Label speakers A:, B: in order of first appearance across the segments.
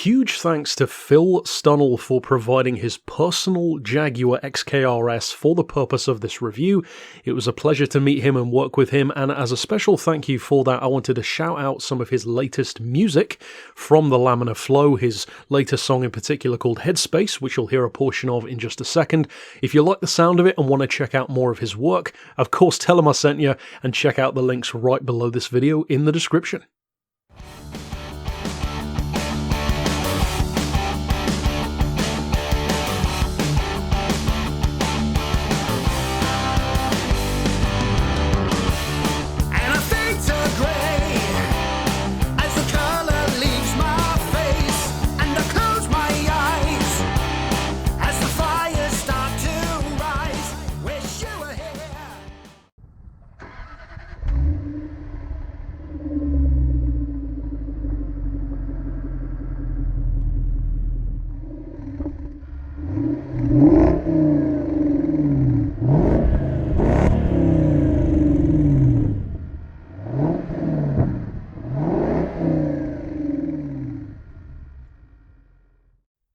A: Huge thanks to Phil Stunell for providing his personal Jaguar XKRS for the purpose of this review. It was a pleasure to meet him and work with him, and as a special thank you for that, I wanted to shout out some of his latest music from the Laminar Flow, his latest song in particular called Headspace, which you'll hear a portion of in just a second. If you like the sound of it and want to check out more of his work, of course tell him I sent you, and check out the links right below this video in the description.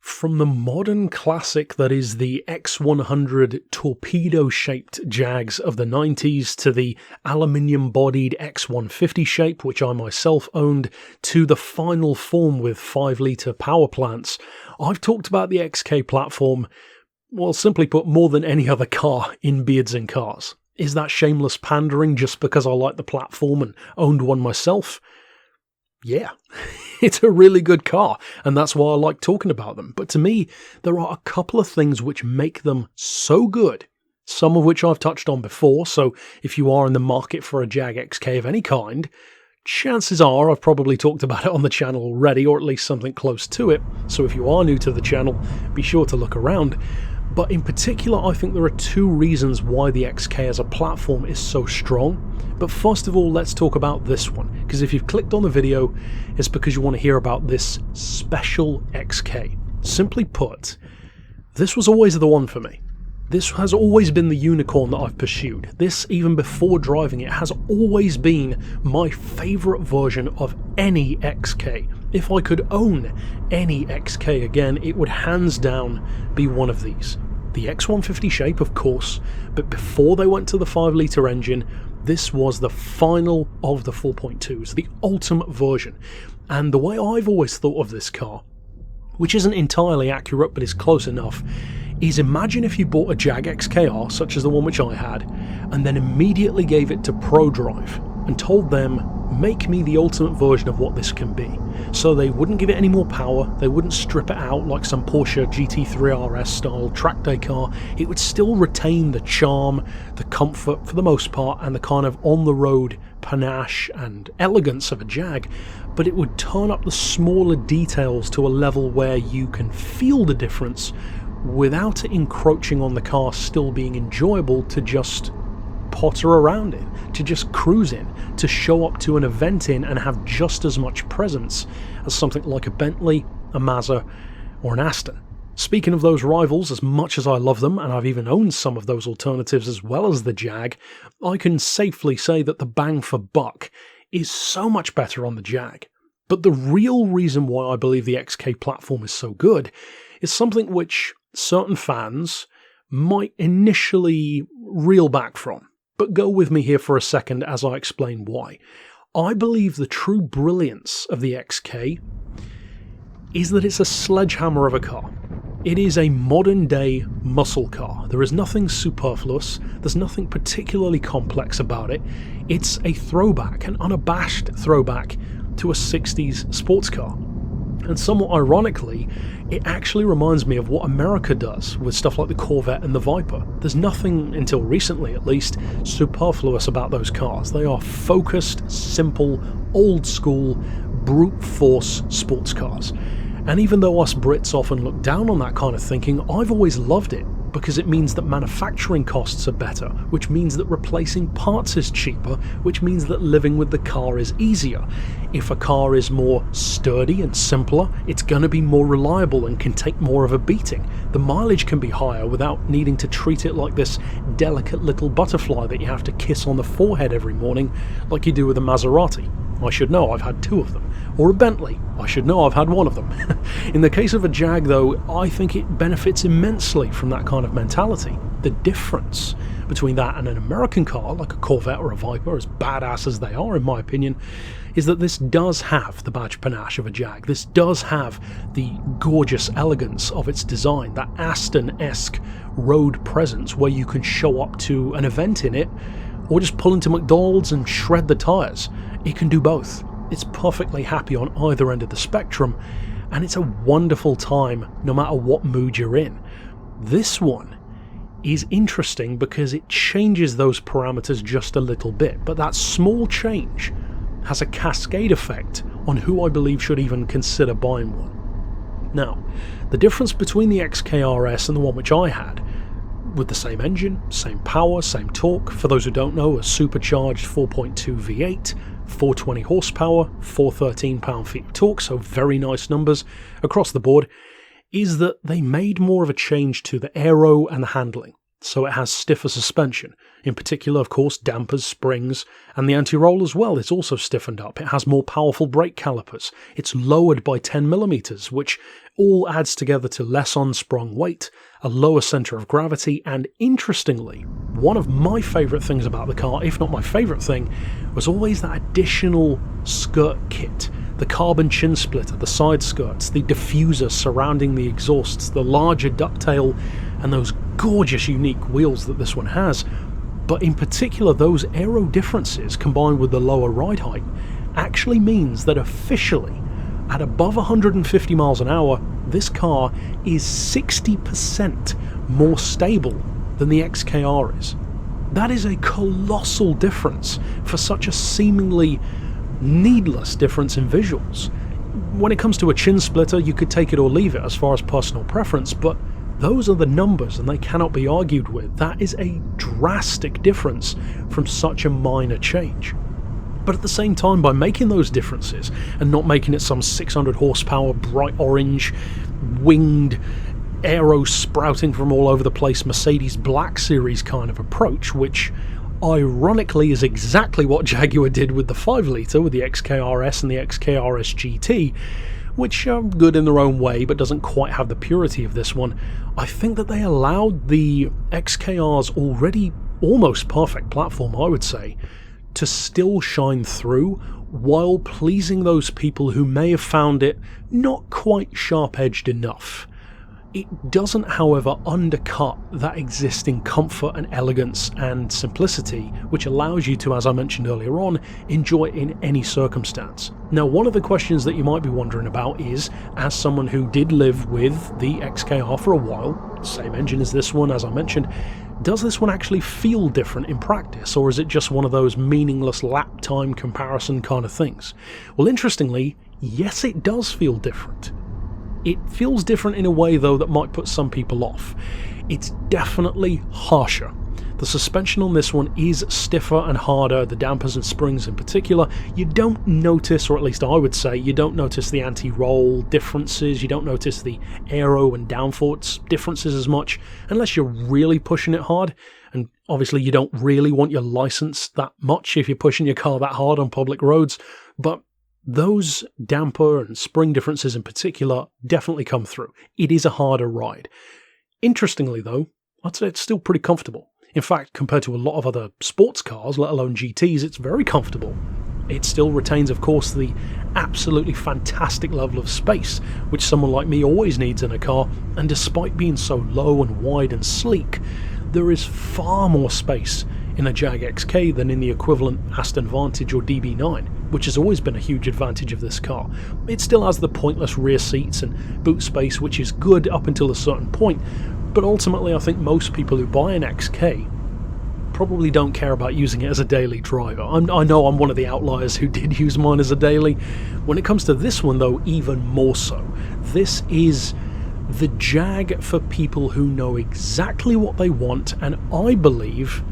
A: From the modern classic that is the X100 torpedo-shaped Jags of the 90s to the aluminium-bodied X150 shape, which I myself owned, to the final form with 5-litre power plants, I've talked about the XK platform, well, simply put, more than any other car in Beards and Cars. Is that shameless pandering just because I like the platform and owned one myself? Yeah, it's a really good car, and that's why I like talking about them. But to me, there are a couple of things which make them so good, some of which I've touched on before, so if you are in the market for a Jag XK of any kind, chances are I've probably talked about it on the channel already, or at least something close to it, so if you are new to the channel, be sure to look around. But in particular, I think there are two reasons why the XK as a platform is so strong. But first of all, let's talk about this one, because if you've clicked on the video, it's because you want to hear about this special XK. Simply put, this was always the one for me. This has always been the unicorn that I've pursued. This, even before driving it, has always been my favourite version of any XK. If I could own any XK again, it would hands down be one of these. The X150 shape, of course, but before they went to the 5-litre engine, this was the final of the 4.2s, the ultimate version. And the way I've always thought of this car, which isn't entirely accurate but is close enough, is imagine if you bought a Jag XKR, such as the one which I had, and then immediately gave it to Prodrive and told them, make me the ultimate version of what this can be. So they wouldn't give it any more power, they wouldn't strip it out like some Porsche GT3 RS style track day car, it would still retain the charm, the comfort for the most part, and the kind of on-the-road panache and elegance of a Jag, but it would turn up the smaller details to a level where you can feel the difference without it encroaching on the car still being enjoyable to just potter around in, to just cruise in, to show up to an event in and have just as much presence as something like a Bentley, a Mazda or an Aston. Speaking of those rivals, as much as I love them, and I've even owned some of those alternatives as well as the Jag, I can safely say that the bang for buck is so much better on the Jag. But the real reason why I believe the XK platform is so good is something which certain fans might initially reel back from. But go with me here for a second as I explain why. I believe the true brilliance of the XK is that it's a sledgehammer of a car. It is a modern day muscle car. There is nothing superfluous, there's nothing particularly complex about it. It's a throwback, an unabashed throwback to a 60s sports car. And somewhat ironically, it actually reminds me of what America does with stuff like the Corvette and the Viper. There's nothing, until recently at least, superfluous about those cars. They are focused, simple, old school, brute force sports cars. And even though us Brits often look down on that kind of thinking, I've always loved it, because it means that manufacturing costs are better, which means that replacing parts is cheaper, which means that living with the car is easier. If a car is more sturdy and simpler, it's going to be more reliable and can take more of a beating. The mileage can be higher without needing to treat it like this delicate little butterfly that you have to kiss on the forehead every morning like you do with a Maserati. I should know, I've had 2 of them. Or a Bentley, I should know, I've had 1 of them. In the case of a Jag though, I think it benefits immensely from that kind of mentality. The difference between that and an American car, like a Corvette or a Viper, as badass as they are in my opinion, is that this does have the badge panache of a Jag. This does have the gorgeous elegance of its design, that Aston-esque road presence where you can show up to an event in it, or just pull into McDonald's and shred the tyres. It can do both. It's perfectly happy on either end of the spectrum, and it's a wonderful time no matter what mood you're in. This one is interesting because it changes those parameters just a little bit, but that small change has a cascade effect on who I believe should even consider buying one. Now, the difference between the XK-RS and the one which I had, with the same engine, same power, same torque, for those who don't know, a supercharged 4.2 V8, 420 horsepower, 413 pound-feet of torque, so very nice numbers across the board, is that they made more of a change to the aero and the handling. So it has stiffer suspension. In particular, of course, dampers, springs, and the anti-roll as well is also stiffened up. It has more powerful brake calipers. It's lowered by 10mm, which all adds together to less unsprung weight, a lower centre of gravity, and interestingly, one of my favourite things about the car, if not my favourite thing, was always that additional skirt kit. The carbon chin splitter, the side skirts, the diffuser surrounding the exhausts, the larger ducktail, and those gorgeous unique wheels that this one has. But in particular, those aero differences combined with the lower ride height actually means that officially, at above 150 miles an hour, this car is 60% more stable than the XKR is. That is a colossal difference for such a seemingly needless difference in visuals. When it comes to a chin splitter, you could take it or leave it as far as personal preference, but those are the numbers and they cannot be argued with. That is a drastic difference from such a minor change. But at the same time, by making those differences and not making it some 600 horsepower bright orange winged aero sprouting from all over the place Mercedes Black Series kind of approach, which ironically is exactly what Jaguar did with the 5 litre with the XKRS and the XKRS GT, which are good in their own way but doesn't quite have the purity of this one. I think that they allowed the XKR's already almost perfect platform, I would say, to still shine through while pleasing those people who may have found it not quite sharp-edged enough. It doesn't, however, undercut that existing comfort and elegance and simplicity, which allows you to, as I mentioned earlier on, enjoy it in any circumstance. Now, one of the questions that you might be wondering about is, as someone who did live with the XKR for a while, same engine as this one, as I mentioned, does this one actually feel different in practice, or is it just one of those meaningless lap time comparison kind of things? Well, interestingly, yes, it does feel different. It feels different in a way, though, that might put some people off. It's definitely harsher. The suspension on this one is stiffer and harder, the dampers and springs in particular. You don't notice, or at least I would say, you don't notice the anti-roll differences, you don't notice the aero and downforce differences as much, unless you're really pushing it hard. And obviously you don't really want your license that much if you're pushing your car that hard on public roads, but those damper and spring differences in particular definitely come through. It is a harder ride. Interestingly though, I'd say it's still pretty comfortable. In fact, compared to a lot of other sports cars, let alone GTs, it's very comfortable. It still retains, of course, the absolutely fantastic level of space, which someone like me always needs in a car, and despite being so low and wide and sleek, there is far more space in a Jag XK than in the equivalent Aston Vantage or DB9, which has always been a huge advantage of this car. It still has the pointless rear seats and boot space, which is good up until a certain point, but ultimately I think most people who buy an XK probably don't care about using it as a daily driver. I know I'm one of the outliers who did use mine as a daily. When it comes to this one though, even more so. This is the Jag for people who know exactly what they want, and I believe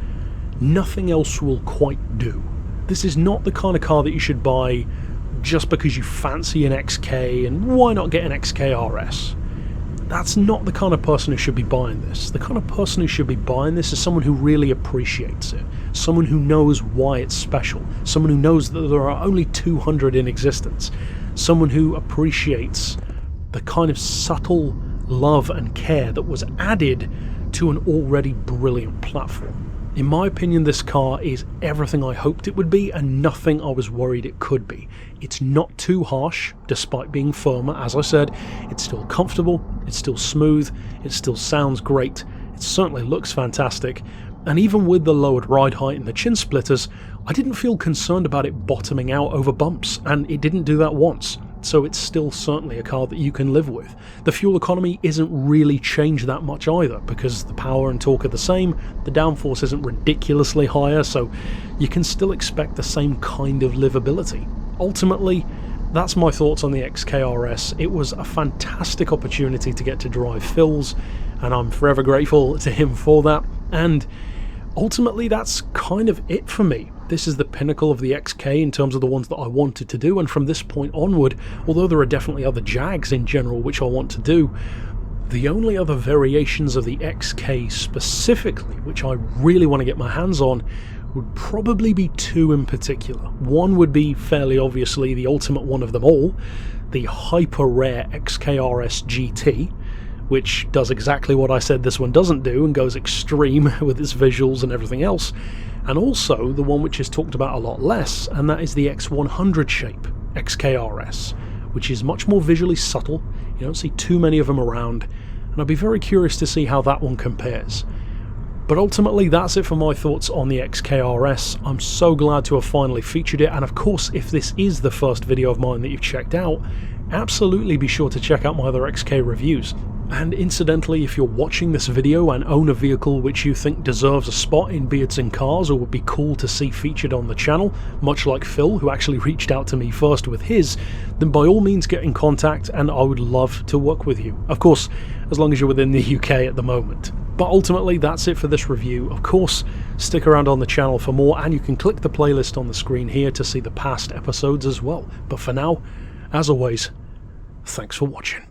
A: nothing else will quite do. This is not the kind of car that you should buy just because you fancy an XK, and why not get an XK-RS? that's not the kind of person who should be buying this. The kind of person who should be buying this is someone who really appreciates it, someone who knows why it's special, someone who knows that there are only 200 in existence, someone who appreciates the kind of subtle love and care that was added to an already brilliant platform. In my opinion, this car is everything I hoped it would be and nothing I was worried it could be. It's not too harsh, despite being firmer. As I said, it's still comfortable, it's still smooth, it still sounds great, it certainly looks fantastic, and even with the lowered ride height and the chin splitters, I didn't feel concerned about it bottoming out over bumps, and it didn't do that once. So it's still certainly a car that you can live with. The fuel economy isn't really changed that much either, because the power and torque are the same, the downforce isn't ridiculously higher, so you can still expect the same kind of livability. Ultimately, that's my thoughts on the XK-RS. It was a fantastic opportunity to get to drive Phil's, and I'm forever grateful to him for that, and ultimately that's kind of it for me. This is the pinnacle of the XK in terms of the ones that I wanted to do, and from this point onward, although there are definitely other Jags in general which I want to do, the only other variations of the XK specifically which I really want to get my hands on would probably be two in particular. One would be fairly obviously the ultimate one of them all, the hyper rare XKRS GT, which does exactly what I said this one doesn't do and goes extreme with its visuals and everything else, and also the one which is talked about a lot less, and that is the X100 shape XKRS, which is much more visually subtle. You don't see too many of them around, and I'd be very curious to see how that one compares. But ultimately that's it for my thoughts on the XKRS. I'm so glad to have finally featured it, and of course if this is the first video of mine that you've checked out, absolutely be sure to check out my other XK reviews. And incidentally, if you're watching this video and own a vehicle which you think deserves a spot in Beards and Cars or would be cool to see featured on the channel, much like Phil, who actually reached out to me first with his, then by all means get in contact and I would love to work with you. Of course, as long as you're within the UK at the moment. But ultimately, that's it for this review. Of course, stick around on the channel for more, and you can click the playlist on the screen here to see the past episodes as well. But for now, as always, thanks for watching.